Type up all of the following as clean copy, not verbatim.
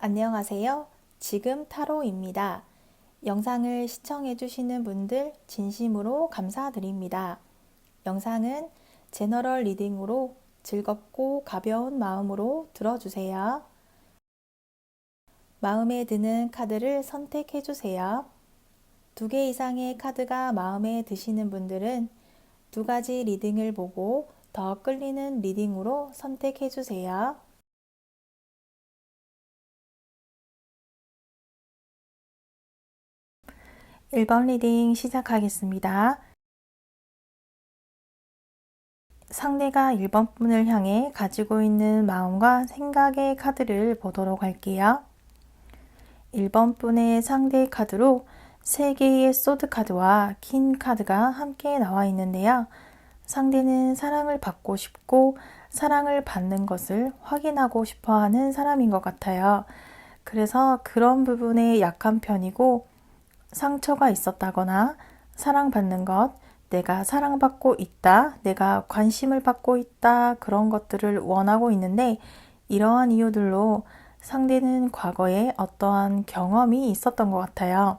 안녕하세요. 지금 타로입니다. 영상을 시청해주시는 분들 진심으로 감사드립니다. 영상은 제너럴 리딩으로 즐겁고 가벼운 마음으로 들어주세요. 마음에 드는 카드를 선택해주세요. 2개 이상의 카드가 마음에 드시는 분들은 2가지 리딩을 보고 더 끌리는 리딩으로 선택해주세요. 1번 리딩 시작하겠습니다. 상대가 1번 분을 향해 가지고 있는 마음과 생각의 카드를 보도록 할게요. 1번 분의 상대 카드로 3개의 소드 카드와 퀸 카드가 함께 나와 있는데요. 상대는 사랑을 받고 싶고 사랑을 받는 것을 확인하고 싶어 하는 사람인 것 같아요. 그래서 그런 부분에 약한 편이고 상처가 있었다거나 사랑받는 것, 내가 사랑받고 있다, 내가 관심을 받고 있다, 그런 것들을 원하고 있는데 이러한 이유들로 상대는 과거에 어떠한 경험이 있었던 것 같아요.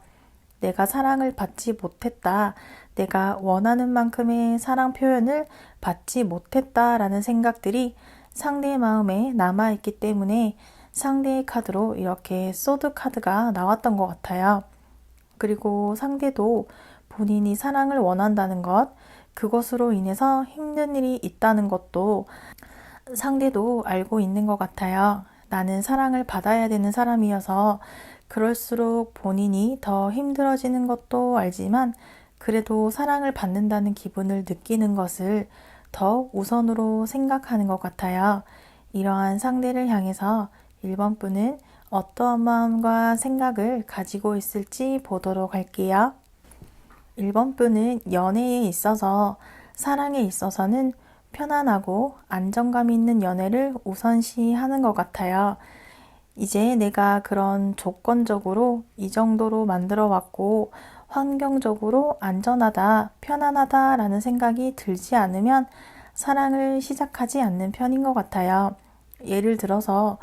내가 사랑을 받지 못했다, 내가 원하는 만큼의 사랑 표현을 받지 못했다라는 생각들이 상대의 마음에 남아있기 때문에 상대의 카드로 이렇게 소드 카드가 나왔던 것 같아요. 그리고 상대도 본인이 사랑을 원한다는 것, 그것으로 인해서 힘든 일이 있다는 것도 상대도 알고 있는 것 같아요. 나는 사랑을 받아야 되는 사람이어서 그럴수록 본인이 더 힘들어지는 것도 알지만 그래도 사랑을 받는다는 기분을 느끼는 것을 더 우선으로 생각하는 것 같아요. 이러한 상대를 향해서 1번 분은 어떠한 마음과 생각을 가지고 있을지 보도록 할게요. 1번 분은 연애에 있어서 사랑에 있어서는 편안하고 안정감 있는 연애를 우선시하는 것 같아요. 이제 내가 그런 조건적으로 이 정도로 만들어 왔고 환경적으로 안전하다, 편안하다 라는 생각이 들지 않으면 사랑을 시작하지 않는 편인 것 같아요. 예를 들어서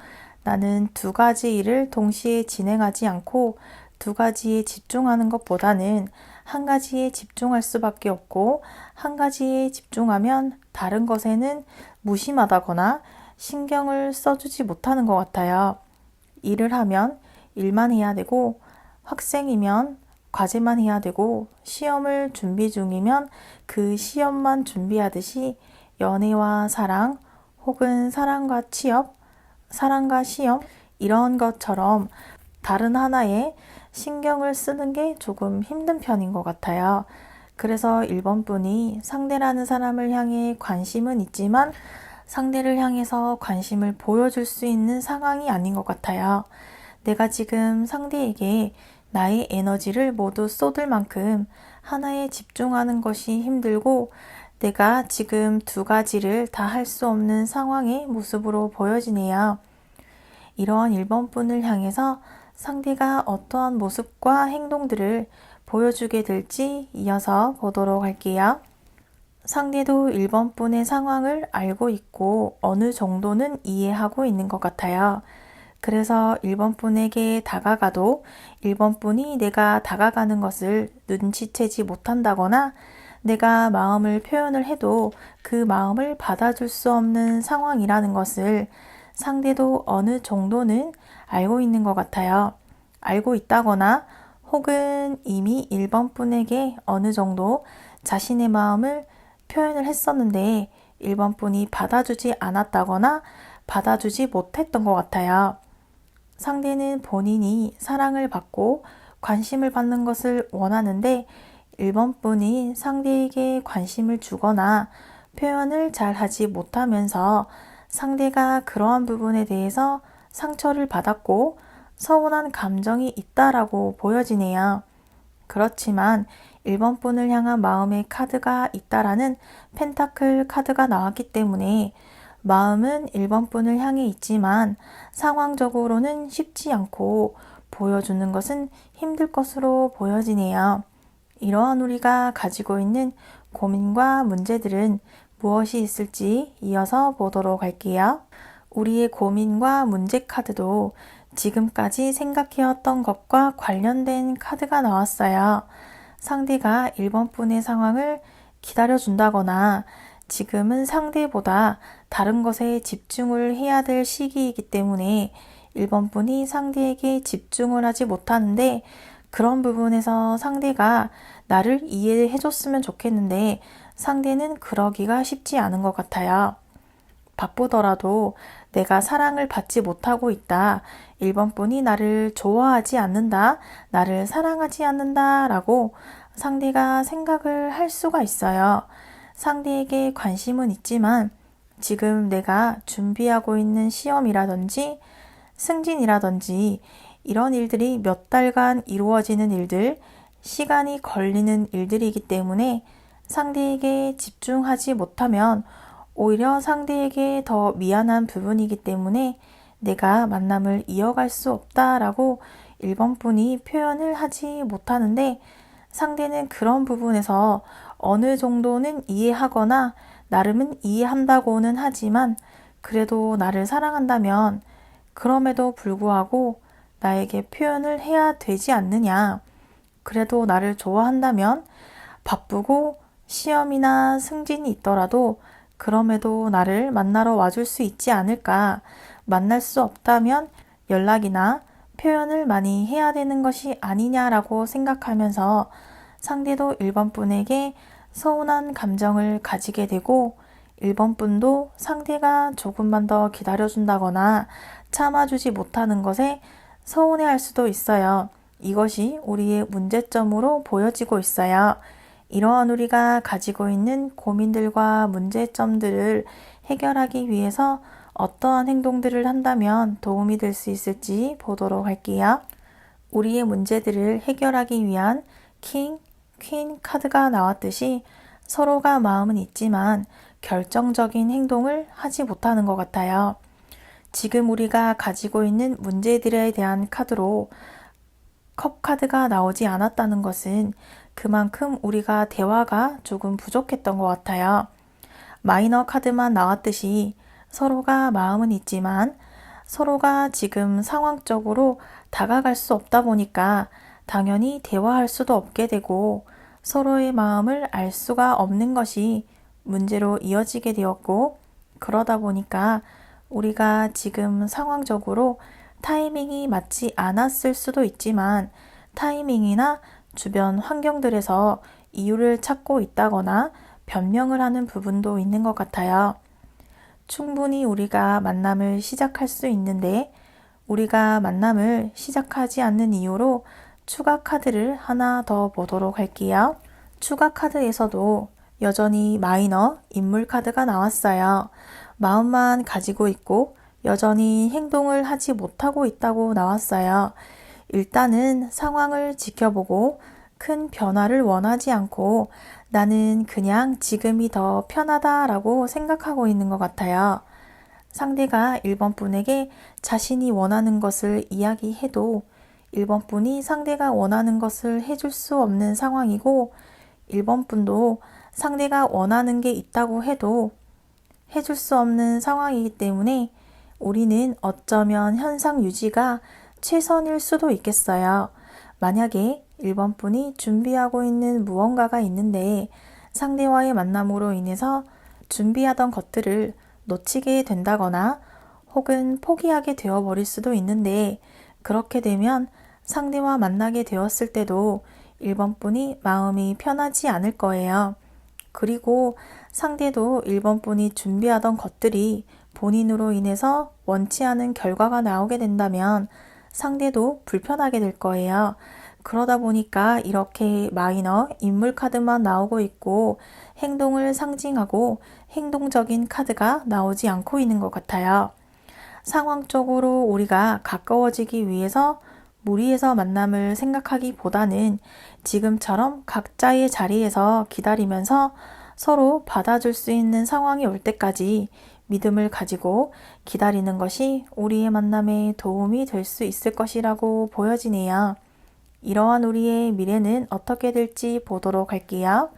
나는 2가지 일을 동시에 진행하지 않고 2가지에 집중하는 것보다는 1가지에 집중할 수밖에 없고 1가지에 집중하면 다른 것에는 무심하다거나 신경을 써주지 못하는 것 같아요. 일을 하면 일만 해야 되고 학생이면 과제만 해야 되고 시험을 준비 중이면 그 시험만 준비하듯이 연애와 사랑 혹은 사랑과 취업, 사랑과 시험 이런 것처럼 다른 하나에 신경을 쓰는 게 조금 힘든 편인 것 같아요. 그래서 1번 분이 상대라는 사람을 향해 관심은 있지만 상대를 향해서 관심을 보여줄 수 있는 상황이 아닌 것 같아요. 내가 지금 상대에게 나의 에너지를 모두 쏟을 만큼 하나에 집중하는 것이 힘들고 내가 지금 2가지를 다 할 수 없는 상황의 모습으로 보여지네요. 이러한 1번 분을 향해서 상대가 어떠한 모습과 행동들을 보여주게 될지 이어서 보도록 할게요. 상대도 1번 분의 상황을 알고 있고 어느 정도는 이해하고 있는 것 같아요. 그래서 1번 분에게 다가가도 1번 분이 내가 다가가는 것을 눈치채지 못한다거나 내가 마음을 표현을 해도 그 마음을 받아줄 수 없는 상황이라는 것을 상대도 어느 정도는 알고 있는 것 같아요. 알고 있다거나 혹은 이미 1번 분에게 어느 정도 자신의 마음을 표현을 했었는데 1번 분이 받아주지 않았다거나 받아주지 못했던 것 같아요. 상대는 본인이 사랑을 받고 관심을 받는 것을 원하는데 1번 분이 상대에게 관심을 주거나 표현을 잘 하지 못하면서 상대가 그러한 부분에 대해서 상처를 받았고 서운한 감정이 있다라고 보여지네요. 그렇지만 1번 분을 향한 마음의 카드가 있다라는 펜타클 카드가 나왔기 때문에 마음은 1번 분을 향해 있지만 상황적으로는 쉽지 않고 보여주는 것은 힘들 것으로 보여지네요. 이러한 우리가 가지고 있는 고민과 문제들은 무엇이 있을지 이어서 보도록 할게요. 우리의 고민과 문제 카드도 지금까지 생각해왔던 것과 관련된 카드가 나왔어요. 상대가 1번 분의 상황을 기다려준다거나 지금은 상대보다 다른 것에 집중을 해야 될 시기이기 때문에 1번 분이 상대에게 집중을 하지 못하는데 그런 부분에서 상대가 나를 이해해 줬으면 좋겠는데 상대는 그러기가 쉽지 않은 것 같아요. 바쁘더라도 내가 사랑을 받지 못하고 있다. 1번 분이 나를 좋아하지 않는다. 나를 사랑하지 않는다. 라고 상대가 생각을 할 수가 있어요. 상대에게 관심은 있지만 지금 내가 준비하고 있는 시험이라든지 승진이라든지 이런 일들이 몇 달간 이루어지는 일들, 시간이 걸리는 일들이기 때문에 상대에게 집중하지 못하면 오히려 상대에게 더 미안한 부분이기 때문에 내가 만남을 이어갈 수 없다라고 1번 분이 표현을 하지 못하는데 상대는 그런 부분에서 어느 정도는 이해하거나 나름은 이해한다고는 하지만 그래도 나를 사랑한다면 그럼에도 불구하고 나에게 표현을 해야 되지 않느냐. 그래도 나를 좋아한다면 바쁘고 시험이나 승진이 있더라도 그럼에도 나를 만나러 와줄 수 있지 않을까. 만날 수 없다면 연락이나 표현을 많이 해야 되는 것이 아니냐라고 생각하면서 상대도 1번 분에게 서운한 감정을 가지게 되고 1번 분도 상대가 조금만 더 기다려준다거나 참아주지 못하는 것에 서운해할 수도 있어요. 이것이 우리의 문제점으로 보여지고 있어요. 이러한 우리가 가지고 있는 고민들과 문제점들을 해결하기 위해서 어떠한 행동들을 한다면 도움이 될 수 있을지 보도록 할게요. 우리의 문제들을 해결하기 위한 킹, 퀸 카드가 나왔듯이 서로가 마음은 있지만 결정적인 행동을 하지 못하는 것 같아요. 지금 우리가 가지고 있는 문제들에 대한 카드로 컵 카드가 나오지 않았다는 것은 그만큼 우리가 대화가 조금 부족했던 것 같아요. 마이너 카드만 나왔듯이 서로가 마음은 있지만 서로가 지금 상황적으로 다가갈 수 없다 보니까 당연히 대화할 수도 없게 되고 서로의 마음을 알 수가 없는 것이 문제로 이어지게 되었고 그러다 보니까 우리가 지금 상황적으로 타이밍이 맞지 않았을 수도 있지만 타이밍이나 주변 환경들에서 이유를 찾고 있다거나 변명을 하는 부분도 있는 것 같아요. 충분히 우리가 만남을 시작할 수 있는데 우리가 만남을 시작하지 않는 이유로 추가 카드를 하나 더 보도록 할게요. 추가 카드에서도 여전히 마이너 인물 카드가 나왔어요. 마음만 가지고 있고 여전히 행동을 하지 못하고 있다고 나왔어요. 일단은 상황을 지켜보고 큰 변화를 원하지 않고 나는 그냥 지금이 더 편하다라고 생각하고 있는 것 같아요. 상대가 1번 분에게 자신이 원하는 것을 이야기해도 1번 분이 상대가 원하는 것을 해줄 수 없는 상황이고 1번 분도 상대가 원하는 게 있다고 해도 해줄 수 없는 상황이기 때문에 우리는 어쩌면 현상 유지가 최선일 수도 있겠어요. 만약에 1번 분이 준비하고 있는 무언가가 있는데 상대와의 만남으로 인해서 준비하던 것들을 놓치게 된다거나 혹은 포기하게 되어버릴 수도 있는데 그렇게 되면 상대와 만나게 되었을 때도 1번 분이 마음이 편하지 않을 거예요. 그리고 상대도 1번 분이 준비하던 것들이 본인으로 인해서 원치 않은 결과가 나오게 된다면 상대도 불편하게 될 거예요. 그러다 보니까 이렇게 마이너 인물 카드만 나오고 있고 행동을 상징하고 행동적인 카드가 나오지 않고 있는 것 같아요. 상황적으로 우리가 가까워지기 위해서 무리해서 만남을 생각하기보다는 지금처럼 각자의 자리에서 기다리면서 서로 받아줄 수 있는 상황이 올 때까지 믿음을 가지고 기다리는 것이 우리의 만남에 도움이 될 수 있을 것이라고 보여지네요. 이러한 우리의 미래는 어떻게 될지 보도록 할게요.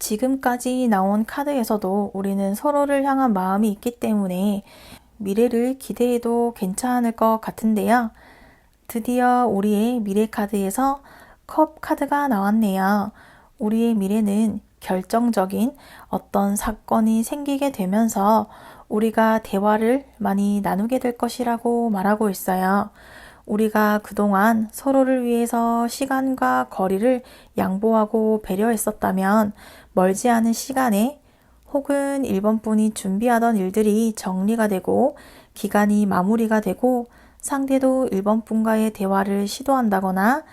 지금까지 나온 카드에서도 우리는 서로를 향한 마음이 있기 때문에 미래를 기대해도 괜찮을 것 같은데요. 드디어 우리의 미래 카드에서 컵 카드가 나왔네요. 우리의 미래는 결정적인 어떤 사건이 생기게 되면서 우리가 대화를 많이 나누게 될 것이라고 말하고 있어요. 우리가 그동안 서로를 위해서 시간과 거리를 양보하고 배려했었다면 멀지 않은 시간에 혹은 1번 분이 준비하던 일들이 정리가 되고 기간이 마무리가 되고 상대도 1번 분과의 대화를 시도한다거나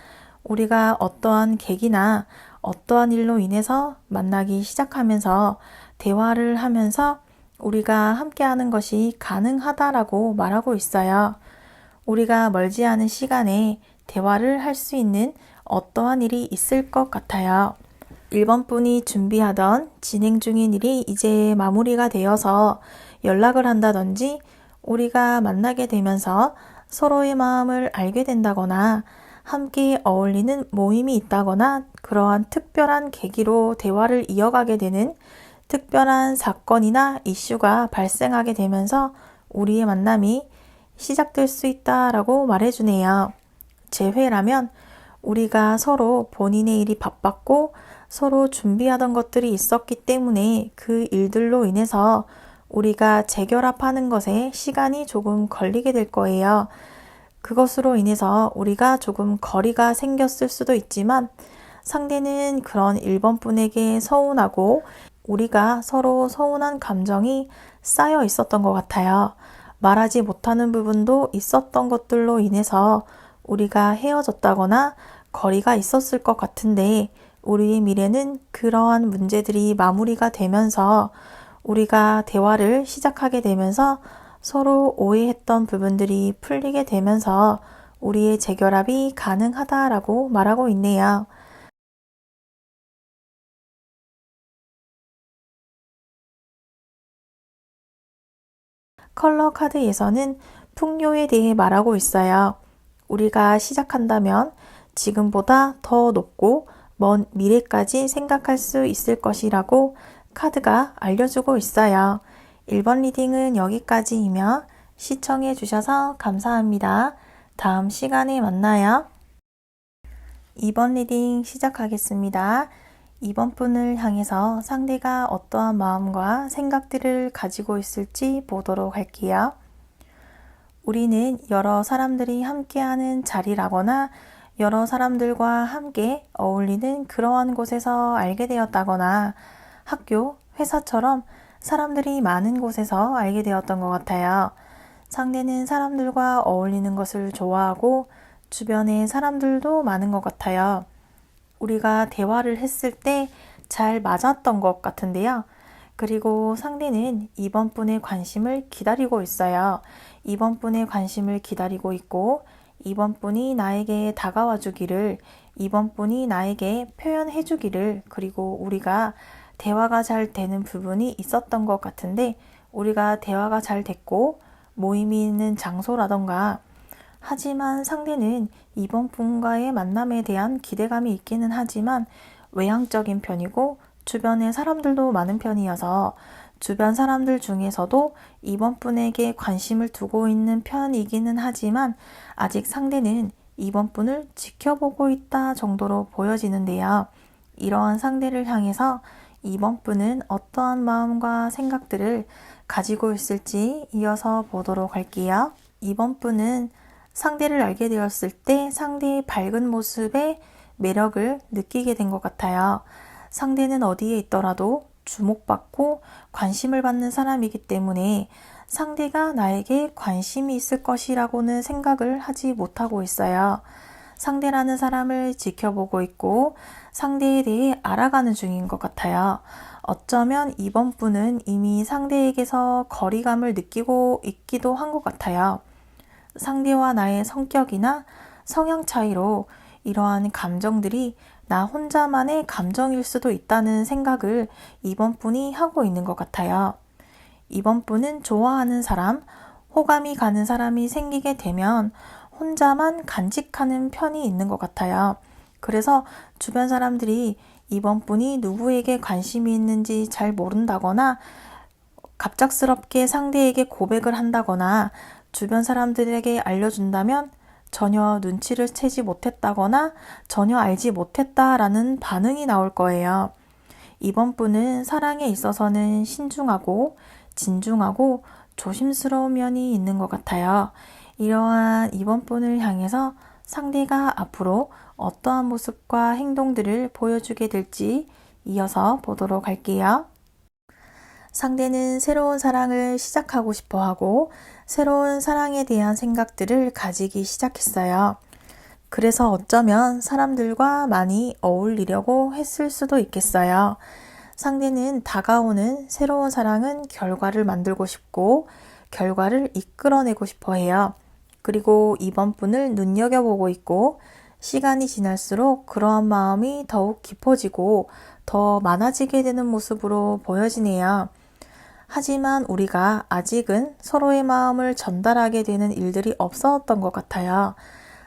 우리가 어떠한 계기나 어떠한 일로 인해서 만나기 시작하면서 대화를 하면서 우리가 함께하는 것이 가능하다라고 말하고 있어요. 우리가 멀지 않은 시간에 대화를 할 수 있는 어떠한 일이 있을 것 같아요. 1번 분이 준비하던 진행 중인 일이 이제 마무리가 되어서 연락을 한다든지 우리가 만나게 되면서 서로의 마음을 알게 된다거나 함께 어울리는 모임이 있다거나 그러한 특별한 계기로 대화를 이어가게 되는 특별한 사건이나 이슈가 발생하게 되면서 우리의 만남이 시작될 수 있다라고 말해주네요. 재회라면 우리가 서로 본인의 일이 바빴고 서로 준비하던 것들이 있었기 때문에 그 일들로 인해서 우리가 재결합하는 것에 시간이 조금 걸리게 될 거예요. 그것으로 인해서 우리가 조금 거리가 생겼을 수도 있지만 상대는 그런 1번 분에게 서운하고 우리가 서로 서운한 감정이 쌓여 있었던 것 같아요. 말하지 못하는 부분도 있었던 것들로 인해서 우리가 헤어졌다거나 거리가 있었을 것 같은데 우리의 미래는 그러한 문제들이 마무리가 되면서 우리가 대화를 시작하게 되면서 서로 오해했던 부분들이 풀리게 되면서 우리의 재결합이 가능하다라고 말하고 있네요. 컬러 카드에서는 풍요에 대해 말하고 있어요. 우리가 시작한다면 지금보다 더 높고 먼 미래까지 생각할 수 있을 것이라고 카드가 알려주고 있어요. 1번 리딩은 여기까지이며 시청해 주셔서 감사합니다. 다음 시간에 만나요. 2번 리딩 시작하겠습니다. 2번 분을 향해서 상대가 어떠한 마음과 생각들을 가지고 있을지 보도록 할게요. 우리는 여러 사람들이 함께하는 자리라거나 여러 사람들과 함께 어울리는 그러한 곳에서 알게 되었다거나 학교, 회사처럼 사람들이 많은 곳에서 알게 되었던 것 같아요. 상대는 사람들과 어울리는 것을 좋아하고 주변에 사람들도 많은 것 같아요. 우리가 대화를 했을 때 잘 맞았던 것 같은데요. 그리고 상대는 2번 분의 관심을 기다리고 있어요. 2번 분의 관심을 기다리고 있고 2번 분이 나에게 다가와 주기를 2번 분이 나에게 표현해 주기를 그리고 우리가 대화가 잘 되는 부분이 있었던 것 같은데 우리가 대화가 잘 됐고 모임이 있는 장소라던가 하지만 상대는 2번 분과의 만남에 대한 기대감이 있기는 하지만 외향적인 편이고 주변에 사람들도 많은 편이어서 주변 사람들 중에서도 2번 분에게 관심을 두고 있는 편이기는 하지만 아직 상대는 2번 분을 지켜보고 있다 정도로 보여지는데요. 이러한 상대를 향해서 2번 분은 어떠한 마음과 생각들을 가지고 있을지 이어서 보도록 할게요. 2번 분은 상대를 알게 되었을 때 상대의 밝은 모습에 매력을 느끼게 된 것 같아요. 상대는 어디에 있더라도 주목받고 관심을 받는 사람이기 때문에 상대가 나에게 관심이 있을 것이라고는 생각을 하지 못하고 있어요. 상대라는 사람을 지켜보고 있고 상대에 대해 알아가는 중인 것 같아요. 어쩌면 이번 분은 이미 상대에게서 거리감을 느끼고 있기도 한 것 같아요. 상대와 나의 성격이나 성향 차이로 이러한 감정들이 나 혼자만의 감정일 수도 있다는 생각을 이번 분이 하고 있는 것 같아요. 이번 분은 좋아하는 사람, 호감이 가는 사람이 생기게 되면 혼자만 간직하는 편이 있는 것 같아요. 그래서 주변 사람들이 이번 분이 누구에게 관심이 있는지 잘 모른다거나 갑작스럽게 상대에게 고백을 한다거나 주변 사람들에게 알려준다면 전혀 눈치를 채지 못했다거나 전혀 알지 못했다라는 반응이 나올 거예요. 이번 분은 사랑에 있어서는 신중하고 진중하고 조심스러운 면이 있는 것 같아요. 이러한 이번 분을 향해서 상대가 앞으로 어떠한 모습과 행동들을 보여주게 될지 이어서 보도록 할게요. 상대는 새로운 사랑을 시작하고 싶어 하고 새로운 사랑에 대한 생각들을 가지기 시작했어요. 그래서 어쩌면 사람들과 많이 어울리려고 했을 수도 있겠어요. 상대는 다가오는 새로운 사랑은 결과를 만들고 싶고 결과를 이끌어내고 싶어 해요. 그리고 이번 분을 눈여겨보고 있고 시간이 지날수록 그러한 마음이 더욱 깊어지고 더 많아지게 되는 모습으로 보여지네요. 하지만 우리가 아직은 서로의 마음을 전달하게 되는 일들이 없었던 것 같아요.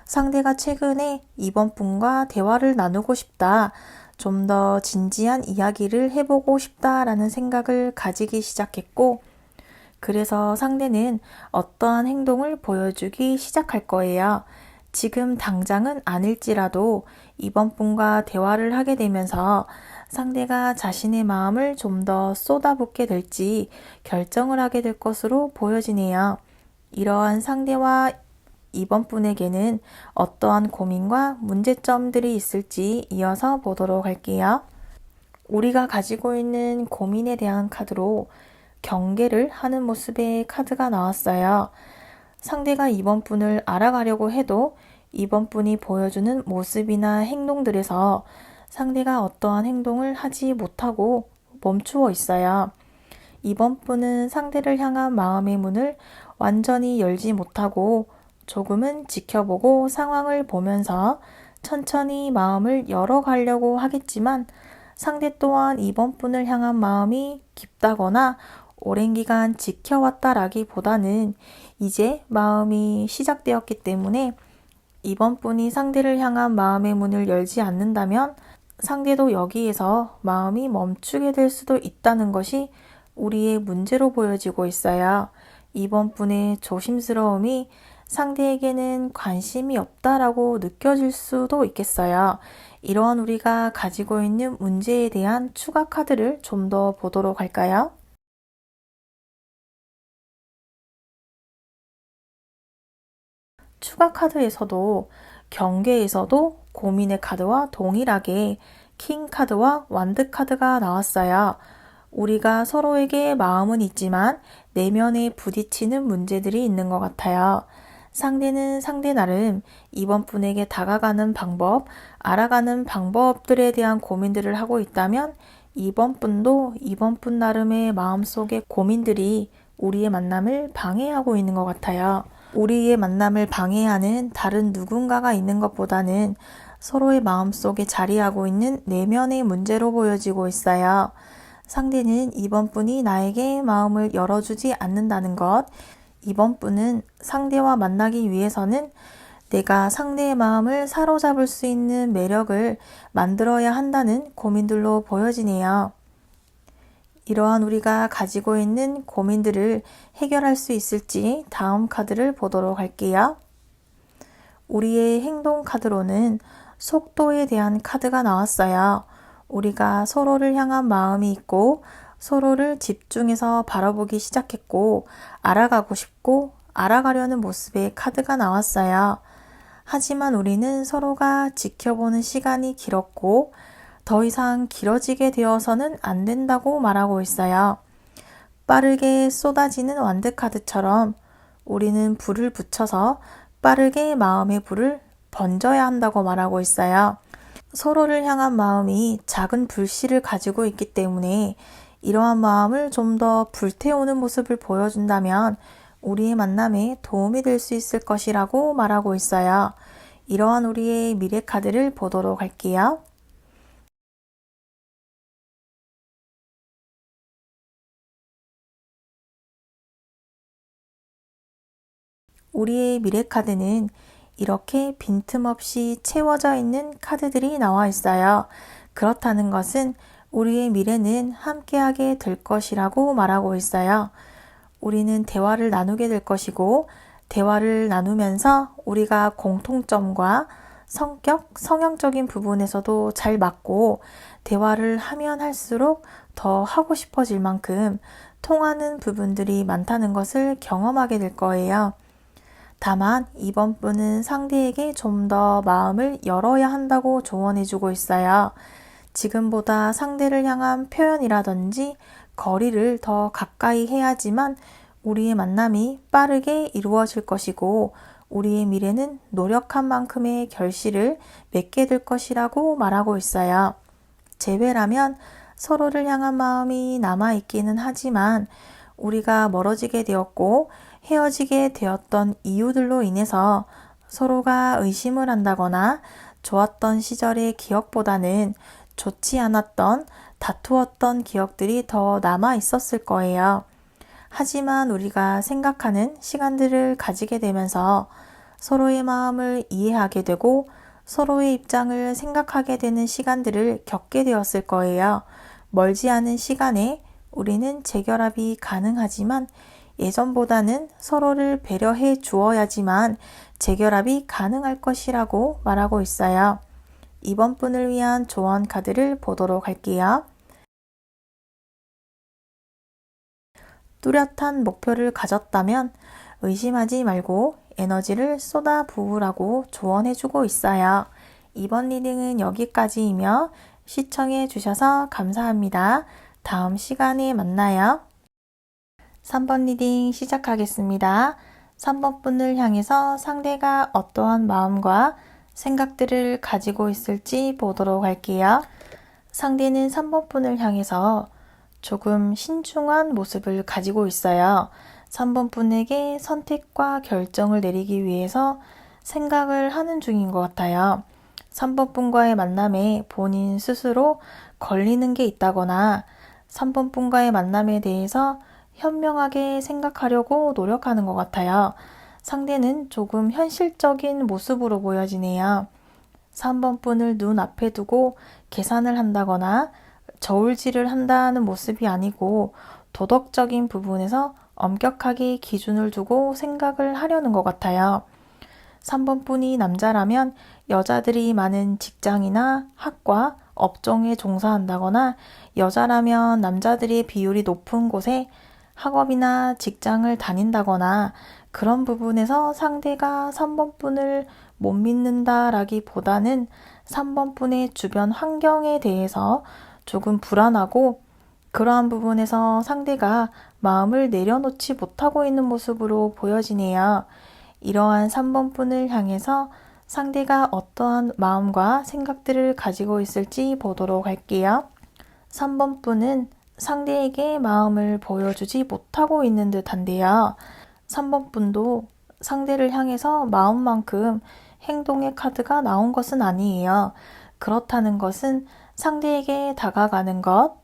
상대가 최근에 이번 분과 대화를 나누고 싶다, 좀 더 진지한 이야기를 해보고 싶다라는 생각을 가지기 시작했고, 그래서 상대는 어떠한 행동을 보여주기 시작할 거예요. 지금 당장은 아닐지라도 이번 분과 대화를 하게 되면서 상대가 자신의 마음을 좀 더 쏟아붓게 될지 결정을 하게 될 것으로 보여지네요. 이러한 상대와 이번 분에게는 어떠한 고민과 문제점들이 있을지 이어서 보도록 할게요. 우리가 가지고 있는 고민에 대한 카드로 경계를 하는 모습의 카드가 나왔어요. 상대가 이번 분을 알아가려고 해도 이번 분이 보여주는 모습이나 행동들에서 상대가 어떠한 행동을 하지 못하고 멈추어 있어요. 이번 분은 상대를 향한 마음의 문을 완전히 열지 못하고 조금은 지켜보고 상황을 보면서 천천히 마음을 열어가려고 하겠지만 상대 또한 이번 분을 향한 마음이 깊다거나 오랜 기간 지켜왔다라기보다는 이제 마음이 시작되었기 때문에 이번 분이 상대를 향한 마음의 문을 열지 않는다면 상대도 여기에서 마음이 멈추게 될 수도 있다는 것이 우리의 문제로 보여지고 있어요. 이번 분의 조심스러움이 상대에게는 관심이 없다라고 느껴질 수도 있겠어요. 이러한 우리가 가지고 있는 문제에 대한 추가 카드를 좀 더 보도록 할까요? 추가 카드에서도 경계에서도 고민의 카드와 동일하게 킹 카드와 완드 카드가 나왔어요. 우리가 서로에게 마음은 있지만 내면에 부딪히는 문제들이 있는 것 같아요. 상대는 상대 나름 이번 분에게 다가가는 방법, 알아가는 방법들에 대한 고민들을 하고 있다면 이번 분도 이번 분 나름의 마음속의 고민들이 우리의 만남을 방해하고 있는 것 같아요. 우리의 만남을 방해하는 다른 누군가가 있는 것보다는 서로의 마음속에 자리하고 있는 내면의 문제로 보여지고 있어요. 상대는 이번 분이 나에게 마음을 열어주지 않는다는 것, 이번 분은 상대와 만나기 위해서는 내가 상대의 마음을 사로잡을 수 있는 매력을 만들어야 한다는 고민들로 보여지네요. 이러한 우리가 가지고 있는 고민들을 해결할 수 있을지 다음 카드를 보도록 할게요. 우리의 행동 카드로는 속도에 대한 카드가 나왔어요. 우리가 서로를 향한 마음이 있고 서로를 집중해서 바라보기 시작했고 알아가고 싶고 알아가려는 모습의 카드가 나왔어요. 하지만 우리는 서로가 지켜보는 시간이 길었고 더 이상 길어지게 되어서는 안 된다고 말하고 있어요. 빠르게 쏟아지는 완드카드처럼 우리는 불을 붙여서 빠르게 마음의 불을 번져야 한다고 말하고 있어요. 서로를 향한 마음이 작은 불씨를 가지고 있기 때문에 이러한 마음을 좀 더 불태우는 모습을 보여준다면 우리의 만남에 도움이 될 수 있을 것이라고 말하고 있어요. 이러한 우리의 미래 카드를 보도록 할게요. 우리의 미래 카드는 이렇게 빈틈없이 채워져 있는 카드들이 나와 있어요. 그렇다는 것은 우리의 미래는 함께하게 될 것이라고 말하고 있어요. 우리는 대화를 나누게 될 것이고, 대화를 나누면서 우리가 공통점과 성격, 성향적인 부분에서도 잘 맞고, 대화를 하면 할수록 더 하고 싶어질 만큼 통하는 부분들이 많다는 것을 경험하게 될 거예요. 다만 이번 분은 상대에게 좀 더 마음을 열어야 한다고 조언해주고 있어요. 지금보다 상대를 향한 표현이라든지 거리를 더 가까이 해야지만 우리의 만남이 빠르게 이루어질 것이고, 우리의 미래는 노력한 만큼의 결실을 맺게 될 것이라고 말하고 있어요. 재회라면 서로를 향한 마음이 남아있기는 하지만 우리가 멀어지게 되었고 헤어지게 되었던 이유들로 인해서 서로가 의심을 한다거나 좋았던 시절의 기억보다는 좋지 않았던 다투었던 기억들이 더 남아 있었을 거예요. 하지만 우리가 생각하는 시간들을 가지게 되면서 서로의 마음을 이해하게 되고 서로의 입장을 생각하게 되는 시간들을 겪게 되었을 거예요. 멀지 않은 시간에 우리는 재결합이 가능하지만 예전보다는 서로를 배려해 주어야지만 재결합이 가능할 것이라고 말하고 있어요. 이번 분을 위한 조언 카드를 보도록 할게요. 뚜렷한 목표를 가졌다면 의심하지 말고 에너지를 쏟아 부으라고 조언해주고 있어요. 이번 리딩은 여기까지이며 시청해 주셔서 감사합니다. 다음 시간에 만나요. 3번 리딩 시작하겠습니다. 3번 분을 향해서 상대가 어떠한 마음과 생각들을 가지고 있을지 보도록 할게요. 상대는 3번 분을 향해서 조금 신중한 모습을 가지고 있어요. 3번 분에게 선택과 결정을 내리기 위해서 생각을 하는 중인 것 같아요. 3번 분과의 만남에 본인 스스로 걸리는 게 있다거나 3번 분과의 만남에 대해서 현명하게 생각하려고 노력하는 것 같아요. 상대는 조금 현실적인 모습으로 보여지네요. 3번 분을 눈앞에 두고 계산을 한다거나 저울질을 한다는 모습이 아니고 도덕적인 부분에서 엄격하게 기준을 두고 생각을 하려는 것 같아요. 3번 분이 남자라면 여자들이 많은 직장이나 학과, 업종에 종사한다거나 여자라면 남자들의 비율이 높은 곳에 학업이나 직장을 다닌다거나 그런 부분에서 상대가 3번 분을 못 믿는다라기보다는 3번 분의 주변 환경에 대해서 조금 불안하고 그러한 부분에서 상대가 마음을 내려놓지 못하고 있는 모습으로 보여지네요. 이러한 3번 분을 향해서 상대가 어떠한 마음과 생각들을 가지고 있을지 보도록 할게요. 3번 분은 상대에게 마음을 보여주지 못하고 있는 듯한데요. 3번 분도 상대를 향해서 마음만큼 행동의 카드가 나온 것은 아니에요. 그렇다는 것은 상대에게 다가가는 것,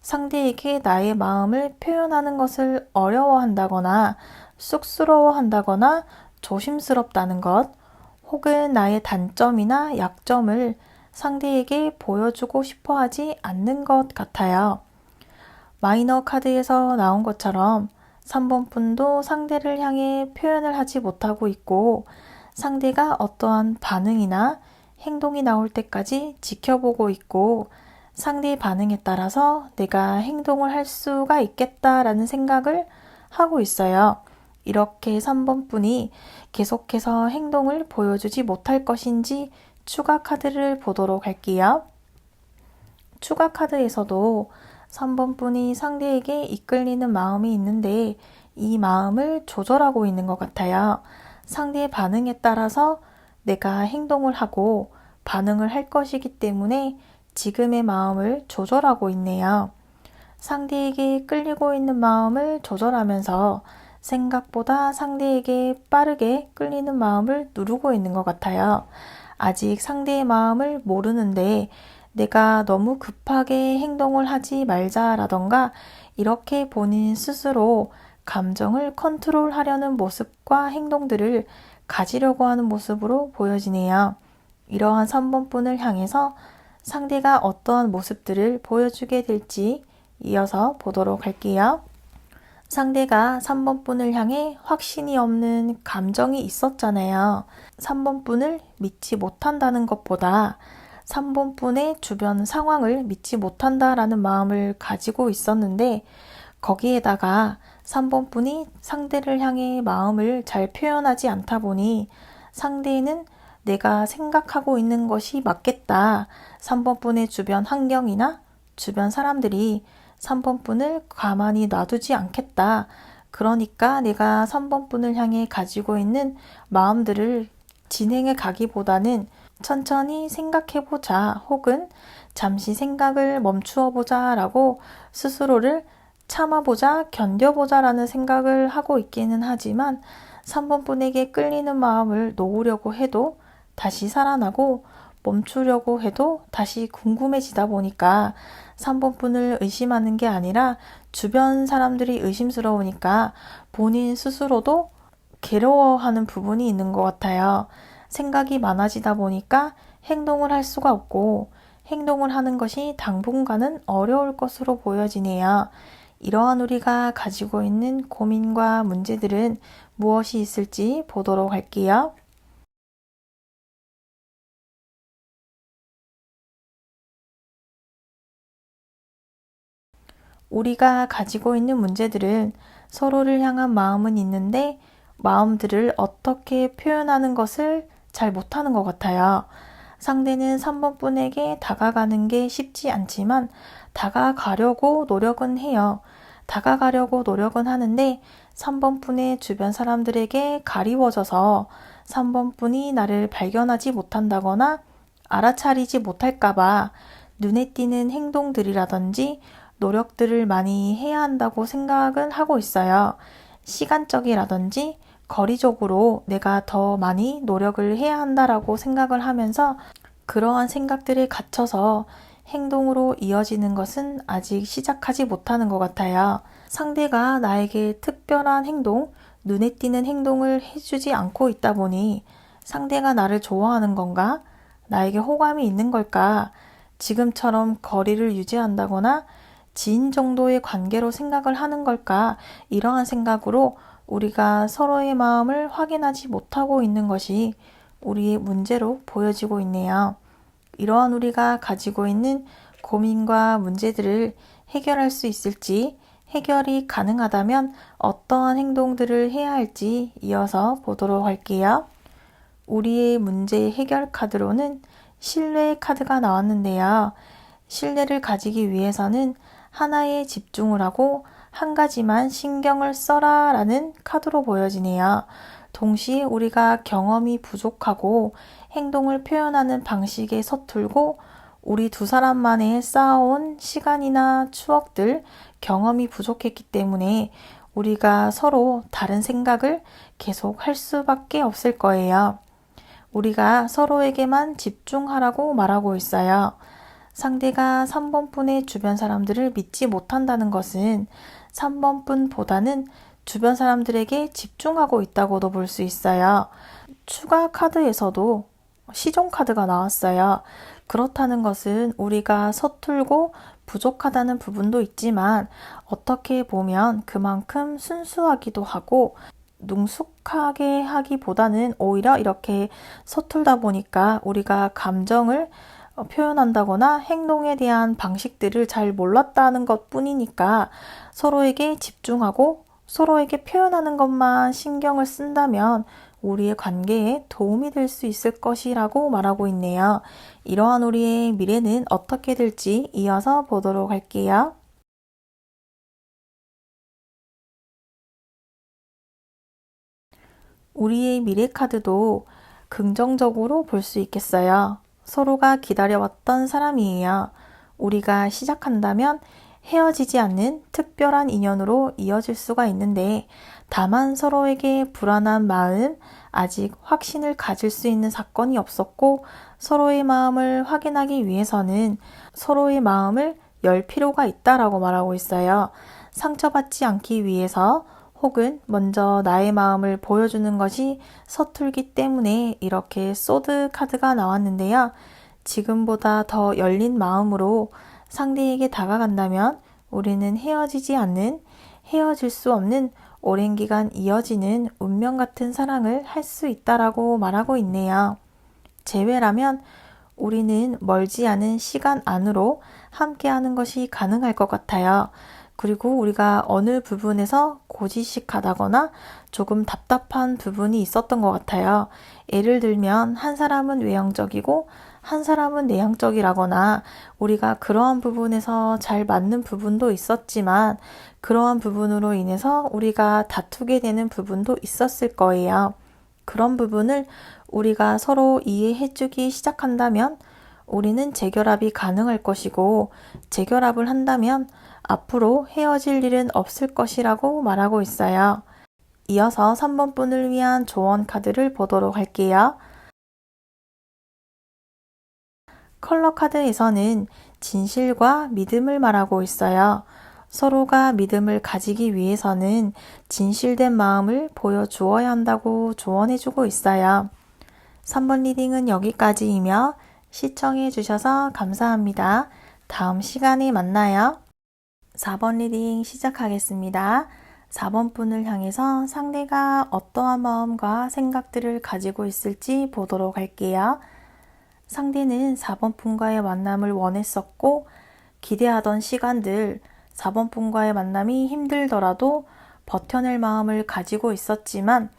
상대에게 나의 마음을 표현하는 것을 어려워한다거나 쑥스러워한다거나 조심스럽다는 것, 혹은 나의 단점이나 약점을 상대에게 보여주고 싶어 하지 않는 것 같아요. 마이너 카드에서 나온 것처럼 3번 분도 상대를 향해 표현을 하지 못하고 있고 상대가 어떠한 반응이나 행동이 나올 때까지 지켜보고 있고 상대의 반응에 따라서 내가 행동을 할 수가 있겠다라는 생각을 하고 있어요. 이렇게 3번 분이 계속해서 행동을 보여주지 못할 것인지 추가 카드를 보도록 할게요. 추가 카드에서도 3번 분이 상대에게 이끌리는 마음이 있는데 이 마음을 조절하고 있는 것 같아요. 상대의 반응에 따라서 내가 행동을 하고 반응을 할 것이기 때문에 지금의 마음을 조절하고 있네요. 상대에게 끌리고 있는 마음을 조절하면서 생각보다 상대에게 빠르게 끌리는 마음을 누르고 있는 것 같아요. 아직 상대의 마음을 모르는데 내가 너무 급하게 행동을 하지 말자라던가 이렇게 본인 스스로 감정을 컨트롤하려는 모습과 행동들을 가지려고 하는 모습으로 보여지네요. 이러한 3번 분을 향해서 상대가 어떠한 모습들을 보여주게 될지 이어서 보도록 할게요. 상대가 3번 분을 향해 확신이 없는 감정이 있었잖아요. 3번 분을 믿지 못한다는 것보다 3번 분의 주변 상황을 믿지 못한다라는 마음을 가지고 있었는데, 거기에다가 3번 분이 상대를 향해 마음을 잘 표현하지 않다 보니 상대는 내가 생각하고 있는 것이 맞겠다. 3번 분의 주변 환경이나 주변 사람들이 3번 분을 가만히 놔두지 않겠다. 그러니까 내가 3번 분을 향해 가지고 있는 마음들을 진행해 가기보다는 천천히 생각해보자, 혹은 잠시 생각을 멈추어 보자 라고 스스로를 참아보자, 견뎌보자 라는 생각을 하고 있기는 하지만 3번 분에게 끌리는 마음을 놓으려고 해도 다시 살아나고, 멈추려고 해도 다시 궁금해지다 보니까 3번 분을 의심하는 게 아니라 주변 사람들이 의심스러우니까 본인 스스로도 괴로워하는 부분이 있는 것 같아요. 생각이 많아지다 보니까 행동을 할 수가 없고, 행동을 하는 것이 당분간은 어려울 것으로 보여지네요. 이러한 우리가 가지고 있는 고민과 문제들은 무엇이 있을지 보도록 할게요. 우리가 가지고 있는 문제들은 서로를 향한 마음은 있는데 마음들을 어떻게 표현하는 것을 잘 못하는 것 같아요. 상대는 3번 분에게 다가가는 게 쉽지 않지만 다가가려고 노력은 해요. 다가가려고 노력은 하는데 3번 분의 주변 사람들에게 가리워져서 3번 분이 나를 발견하지 못한다거나 알아차리지 못할까봐 눈에 띄는 행동들이라든지 노력들을 많이 해야 한다고 생각은 하고 있어요. 시간적이라든지 거리적으로 내가 더 많이 노력을 해야 한다라고 생각을 하면서 그러한 생각들에 갇혀서 행동으로 이어지는 것은 아직 시작하지 못하는 것 같아요. 상대가 나에게 특별한 행동, 눈에 띄는 행동을 해주지 않고 있다 보니 상대가 나를 좋아하는 건가? 나에게 호감이 있는 걸까? 지금처럼 거리를 유지한다거나 지인 정도의 관계로 생각을 하는 걸까? 이러한 생각으로 우리가 서로의 마음을 확인하지 못하고 있는 것이 우리의 문제로 보여지고 있네요. 이러한 우리가 가지고 있는 고민과 문제들을 해결할 수 있을지, 해결이 가능하다면 어떠한 행동들을 해야 할지 이어서 보도록 할게요. 우리의 문제 해결 카드로는 신뢰 카드가 나왔는데요. 신뢰를 가지기 위해서는 하나에 집중을 하고 한 가지만 신경을 써라 라는 카드로 보여지네요. 동시에 우리가 경험이 부족하고 행동을 표현하는 방식에 서툴고 우리 두 사람만의 쌓아온 시간이나 추억들, 경험이 부족했기 때문에 우리가 서로 다른 생각을 계속 할 수밖에 없을 거예요. 우리가 서로에게만 집중하라고 말하고 있어요. 상대가 3번 분의 주변 사람들을 믿지 못한다는 것은 3번 분보다는 주변 사람들에게 집중하고 있다고도 볼 수 있어요. 추가 카드에서도 시종 카드가 나왔어요. 그렇다는 것은 우리가 서툴고 부족하다는 부분도 있지만 어떻게 보면 그만큼 순수하기도 하고 능숙하게 하기보다는 오히려 이렇게 서툴다 보니까 우리가 감정을 표현한다거나 행동에 대한 방식들을 잘 몰랐다는 것 뿐이니까 서로에게 집중하고 서로에게 표현하는 것만 신경을 쓴다면 우리의 관계에 도움이 될 수 있을 것이라고 말하고 있네요. 이러한 우리의 미래는 어떻게 될지 이어서 보도록 할게요. 우리의 미래 카드도 긍정적으로 볼 수 있겠어요. 서로가 기다려왔던 사람이에요. 우리가 시작한다면 헤어지지 않는 특별한 인연으로 이어질 수가 있는데 다만 서로에게 불안한 마음, 아직 확신을 가질 수 있는 사건이 없었고 서로의 마음을 확인하기 위해서는 서로의 마음을 열 필요가 있다라고 말하고 있어요. 상처받지 않기 위해서 혹은 먼저 나의 마음을 보여주는 것이 서툴기 때문에 이렇게 소드 카드가 나왔는데요. 지금보다 더 열린 마음으로 상대에게 다가간다면 우리는 헤어지지 않는, 헤어질 수 없는 오랜 기간 이어지는 운명 같은 사랑을 할 수 있다라고 말하고 있네요. 재회라면 우리는 멀지 않은 시간 안으로 함께하는 것이 가능할 것 같아요. 그리고 우리가 어느 부분에서 고지식하다거나 조금 답답한 부분이 있었던 것 같아요. 예를 들면 한 사람은 외향적이고 한 사람은 내향적이라거나 우리가 그러한 부분에서 잘 맞는 부분도 있었지만 그러한 부분으로 인해서 우리가 다투게 되는 부분도 있었을 거예요. 그런 부분을 우리가 서로 이해해주기 시작한다면 우리는 재결합이 가능할 것이고 재결합을 한다면 앞으로 헤어질 일은 없을 것이라고 말하고 있어요. 이어서 3번 분을 위한 조언 카드를 보도록 할게요. 컬러 카드에서는 진실과 믿음을 말하고 있어요. 서로가 믿음을 가지기 위해서는 진실된 마음을 보여주어야 한다고 조언해주고 있어요. 3번 리딩은 여기까지이며 시청해주셔서 감사합니다. 다음 시간에 만나요. 4번 리딩 시작하겠습니다. 4번 분을 향해서 상대가 어떠한 마음과 생각들을 가지고 있을지 보도록 할게요. 상대는 4번 분과의 만남을 원했었고 기대하던 시간들, 4번 분과의 만남이 힘들더라도 버텨낼 마음을 가지고 있었지만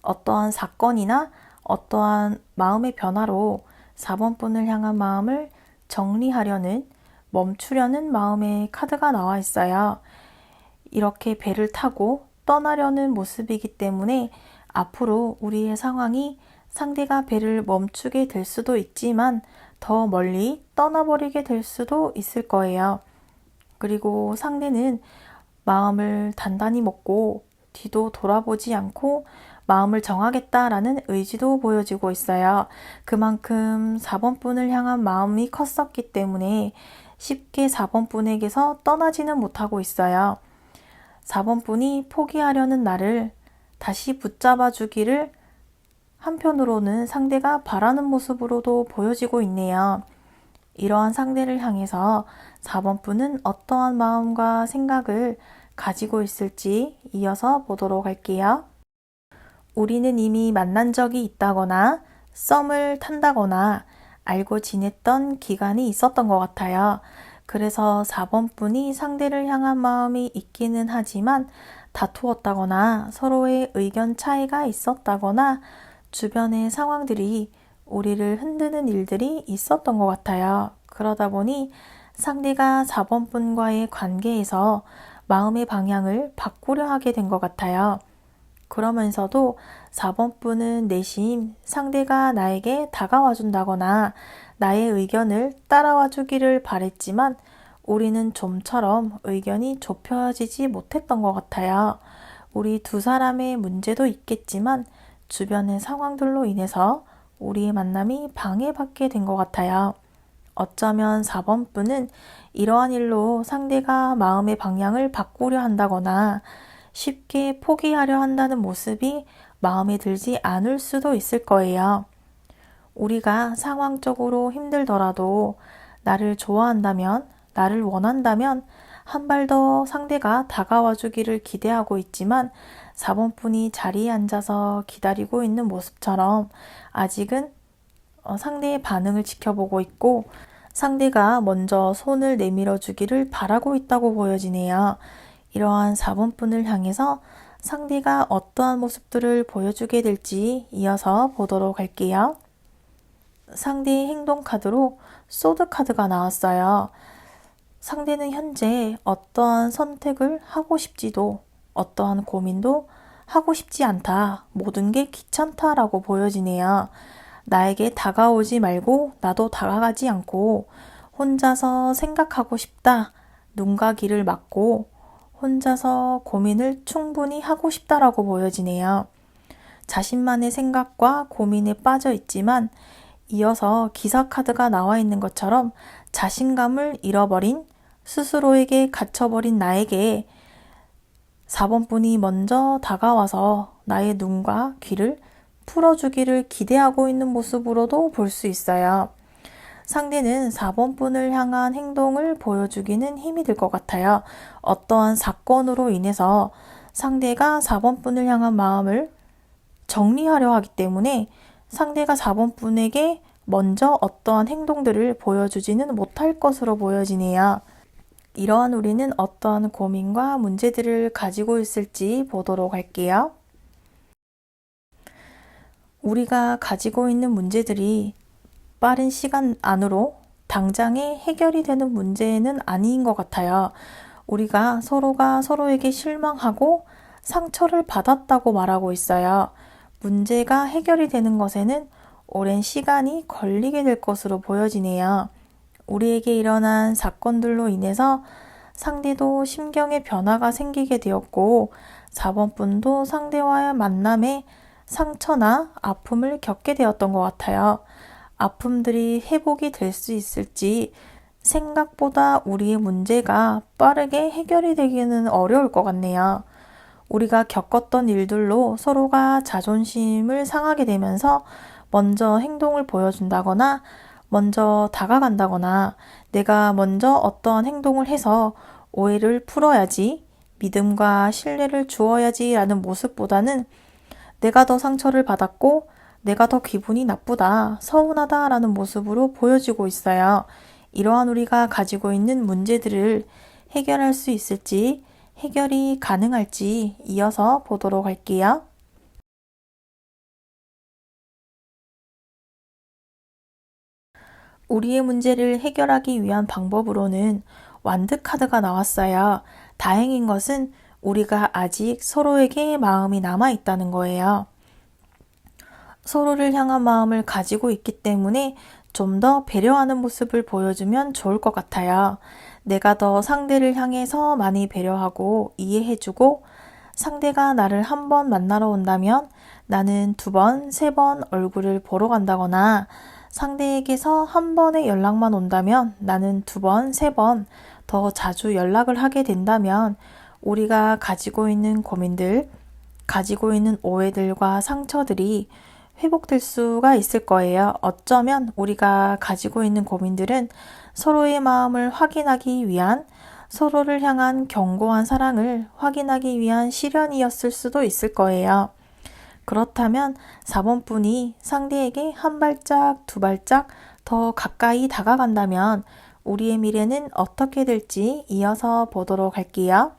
어떠한 사건이나 어떠한 마음의 변화로 4번 분을 향한 마음을 정리하려는, 멈추려는 마음의 카드가 나와 있어요. 이렇게 배를 타고 떠나려는 모습이기 때문에 앞으로 우리의 상황이 상대가 배를 멈추게 될 수도 있지만 더 멀리 떠나버리게 될 수도 있을 거예요. 그리고 상대는 마음을 단단히 먹고 뒤도 돌아보지 않고 마음을 정하겠다라는 의지도 보여지고 있어요. 그만큼 4번 분을 향한 마음이 컸었기 때문에 쉽게 4번 분에게서 떠나지는 못하고 있어요. 4번 분이 포기하려는 나를 다시 붙잡아 주기를 한편으로는 상대가 바라는 모습으로도 보여지고 있네요. 이러한 상대를 향해서 4번 분은 어떠한 마음과 생각을 가지고 있을지 이어서 보도록 할게요. 우리는 이미 만난 적이 있다거나 썸을 탄다거나 알고 지냈던 기간이 있었던 것 같아요. 그래서 4번 분이 상대를 향한 마음이 있기는 하지만 다투었다거나 서로의 의견 차이가 있었다거나 주변의 상황들이 우리를 흔드는 일들이 있었던 것 같아요. 그러다 보니 상대가 4번 분과의 관계에서 마음의 방향을 바꾸려 하게 된 것 같아요. 그러면서도 4번 분은 내심 상대가 나에게 다가와 준다거나 나의 의견을 따라와 주기를 바랬지만 우리는 좀처럼 의견이 좁혀지지 못했던 것 같아요. 우리 두 사람의 문제도 있겠지만 주변의 상황들로 인해서 우리의 만남이 방해받게 된 것 같아요. 어쩌면 4번 분은 이러한 일로 상대가 마음의 방향을 바꾸려 한다거나 쉽게 포기하려 한다는 모습이 마음에 들지 않을 수도 있을 거예요. 우리가 상황적으로 힘들더라도 나를 좋아한다면, 나를 원한다면 한 발 더 상대가 다가와 주기를 기대하고 있지만 4번 분이 자리에 앉아서 기다리고 있는 모습처럼 아직은 상대의 반응을 지켜보고 있고 상대가 먼저 손을 내밀어 주기를 바라고 있다고 보여지네요. 이러한 4번 분을 향해서 상대가 어떠한 모습들을 보여주게 될지 이어서 보도록 할게요. 상대의 행동 카드로 소드 카드가 나왔어요. 상대는 현재 어떠한 선택을 하고 싶지도 어떠한 고민도 하고 싶지 않다. 모든 게 귀찮다라고 보여지네요. 나에게 다가오지 말고 나도 다가가지 않고 혼자서 생각하고 싶다. 눈과 귀를 막고 혼자서 고민을 충분히 하고 싶다라고 보여지네요. 자신만의 생각과 고민에 빠져 있지만 이어서 기사 카드가 나와 있는 것처럼 자신감을 잃어버린 스스로에게 갇혀버린 나에게 4번 분이 먼저 다가와서 나의 눈과 귀를 풀어주기를 기대하고 있는 모습으로도 볼 수 있어요. 상대는 4번 분을 향한 행동을 보여주기는 힘이 들 것 같아요. 어떠한 사건으로 인해서 상대가 4번 분을 향한 마음을 정리하려 하기 때문에 상대가 4번 분에게 먼저 어떠한 행동들을 보여주지는 못할 것으로 보여지네요. 이러한 우리는 어떠한 고민과 문제들을 가지고 있을지 보도록 할게요. 우리가 가지고 있는 문제들이 빠른 시간 안으로 당장에 해결이 되는 문제는 아닌 것 같아요. 우리가 서로가 서로에게 실망하고 상처를 받았다고 말하고 있어요. 문제가 해결이 되는 것에는 오랜 시간이 걸리게 될 것으로 보여지네요. 우리에게 일어난 사건들로 인해서 상대도 심경의 변화가 생기게 되었고 4번 분도 상대와의 만남에 상처나 아픔을 겪게 되었던 것 같아요. 아픔들이 회복이 될 수 있을지 생각보다 우리의 문제가 빠르게 해결이 되기는 어려울 것 같네요. 우리가 겪었던 일들로 서로가 자존심을 상하게 되면서 먼저 행동을 보여준다거나 먼저 다가간다거나 내가 먼저 어떠한 행동을 해서 오해를 풀어야지, 믿음과 신뢰를 주어야지 라는 모습보다는 내가 더 상처를 받았고 내가 더 기분이 나쁘다, 서운하다 라는 모습으로 보여지고 있어요. 이러한 우리가 가지고 있는 문제들을 해결할 수 있을지, 해결이 가능할지 이어서 보도록 할게요. 우리의 문제를 해결하기 위한 방법으로는 완드 카드가 나왔어요. 다행인 것은 우리가 아직 서로에게 마음이 남아 있다는 거예요. 서로를 향한 마음을 가지고 있기 때문에 좀 더 배려하는 모습을 보여주면 좋을 것 같아요. 내가 더 상대를 향해서 많이 배려하고 이해해주고 상대가 나를 한 번 만나러 온다면 나는 2번, 3번 얼굴을 보러 간다거나 상대에게서 한 번의 연락만 온다면 나는 2번, 3번 더 자주 연락을 하게 된다면 우리가 가지고 있는 고민들, 가지고 있는 오해들과 상처들이 회복될 수가 있을 거예요. 어쩌면 우리가 가지고 있는 고민들은 서로의 마음을 확인하기 위한, 서로를 향한 견고한 사랑을 확인하기 위한 시련이었을 수도 있을 거예요. 그렇다면 4번 분이 상대에게 한 발짝, 2발짝 더 가까이 다가간다면 우리의 미래는 어떻게 될지 이어서 보도록 할게요.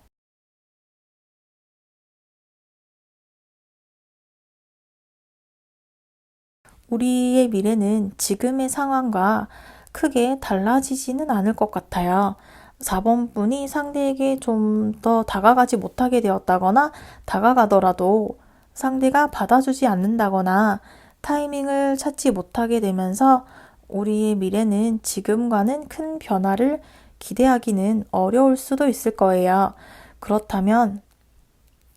우리의 미래는 지금의 상황과 크게 달라지지는 않을 것 같아요. 4번 분이 상대에게 좀 더 다가가지 못하게 되었다거나 다가가더라도 상대가 받아주지 않는다거나 타이밍을 찾지 못하게 되면서 우리의 미래는 지금과는 큰 변화를 기대하기는 어려울 수도 있을 거예요. 그렇다면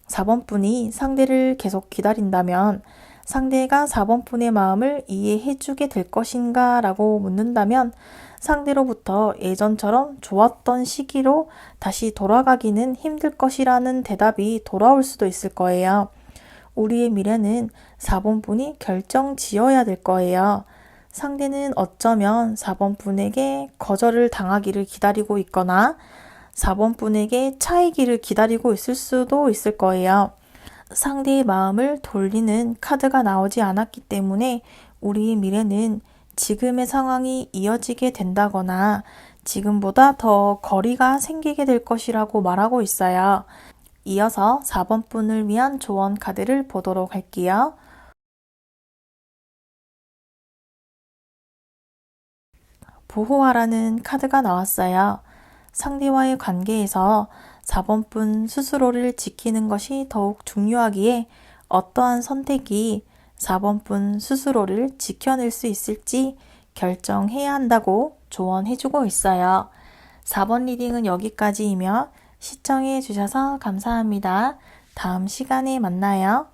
4번 분이 상대를 계속 기다린다면 상대가 4번 분의 마음을 이해해주게 될 것인가 라고 묻는다면 상대로부터 예전처럼 좋았던 시기로 다시 돌아가기는 힘들 것이라는 대답이 돌아올 수도 있을 거예요. 우리의 미래는 4번 분이 결정 지어야 될 거예요. 상대는 어쩌면 4번 분에게 거절을 당하기를 기다리고 있거나 4번 분에게 차이기를 기다리고 있을 수도 있을 거예요. 상대의 마음을 돌리는 카드가 나오지 않았기 때문에 우리의 미래는 지금의 상황이 이어지게 된다거나 지금보다 더 거리가 생기게 될 것이라고 말하고 있어요. 이어서 4번 분을 위한 조언 카드를 보도록 할게요. 보호하라는 카드가 나왔어요. 상대와의 관계에서 4번 분 스스로를 지키는 것이 더욱 중요하기에 어떠한 선택이 4번 분 스스로를 지켜낼 수 있을지 결정해야 한다고 조언해주고 있어요. 4번 리딩은 여기까지이며 시청해 주셔서 감사합니다. 다음 시간에 만나요.